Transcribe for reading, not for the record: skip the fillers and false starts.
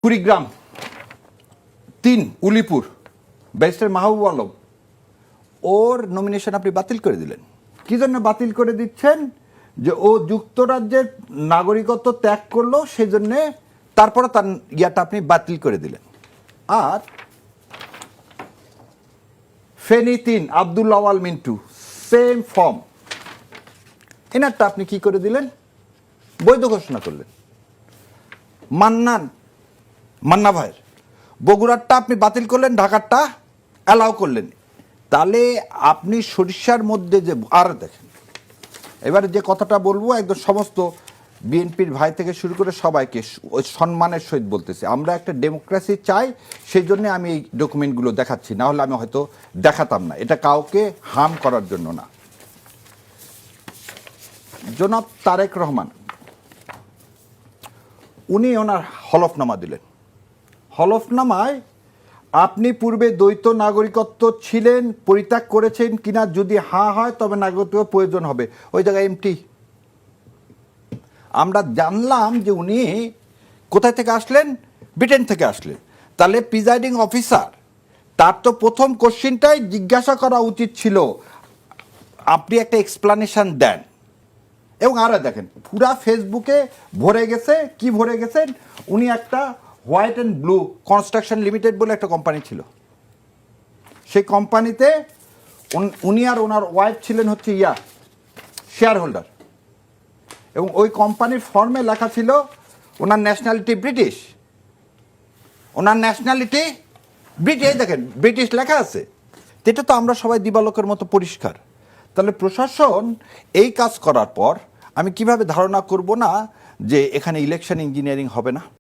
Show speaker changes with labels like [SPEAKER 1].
[SPEAKER 1] Kurigram ৩ Ulipur barrister Mahbub Alam ওর nomination আপনি বাতিল করে দিলেন। কি জন্য বাতিল করে দিচ্ছেন? যে ও যুক্তরাজ্যের নাগরিকত্ব ত্যাগ করলো, সেই জন্যে তারপরে তার ইয়াটা আপনি বাতিল করে দিলেন। আর ফেনী ৩ আব্দুল আওয়াল মিন্টু সেম ফর্ম, এনারটা আপনি কি করে দিলেন? বৈধ ঘোষণা করলেন। মান্না ভাইয়ের বগুড়ারটা আপনি বাতিল করলেন, ঢাকারটা অ্যালাউ করলেন। তাহলে আপনি সরিষার মধ্যে যে আর দেখেন, এবারে যে কথাটা বলবো একদম সমস্ত বিএনপির ভাই থেকে শুরু করে সবাইকে ওই সম্মানের সহিত বলতেছে, আমরা একটা ডেমোক্রেসি চাই, সেই জন্য আমি এই ডকুমেন্টগুলো দেখাচ্ছি, না হলে আমি হয়তো দেখাতাম না। এটা কাউকে হার্ম করার জন্য না। জনাব তারেক রহমান উনি ওনার হলফনামা দিলেন। হলফনামায় আপনি পূর্বে দ্বৈত নাগরিকত্ব ছিলেন, পরিত্যাগ করেছেন কিনা, যদি হ্যাঁ হয় তবে নাগরিকত্ব প্রয়োজন হবে। ওই জায়গায় এমটি। আমরা জানলাম যে উনি কোথায় থেকে আসলেন? ব্রিটেন থেকে আসলেন। তাহলে প্রিজাইডিং অফিসার তার তো প্রথম কোশ্চিনটাই জিজ্ঞাসা করা উচিত ছিল, আপনি একটা এক্সপ্লানেশন দেন। এবং আরও দেখেন পুরা ফেসবুকে ভরে গেছে, কি ভরে গেছেন, উনি একটা white and blue construction limited বলে একটা কোম্পানি ছিল, সেই কোম্পানিতে উনি আর ওনার ওয়াইফ ছিলেন হচ্ছে শেয়ার হোল্ডার। এবং ওই কোম্পানির ফর্মে লেখা ছিল ওনার ন্যাশনালিটি ব্রিটিশ, ওনার ন্যাশনালিটি ব্রিটিশ। দেখেন ব্রিটিশ লেখা আছে, এটা তো আমরা সবাই দিবালোকের মতো পরিষ্কার। তাহলে প্রশাসন এই কাজ করার পর আমি কিভাবে ধারণা করব না যে এখানে ইলেকশন ইঞ্জিনিয়ারিং হবে না?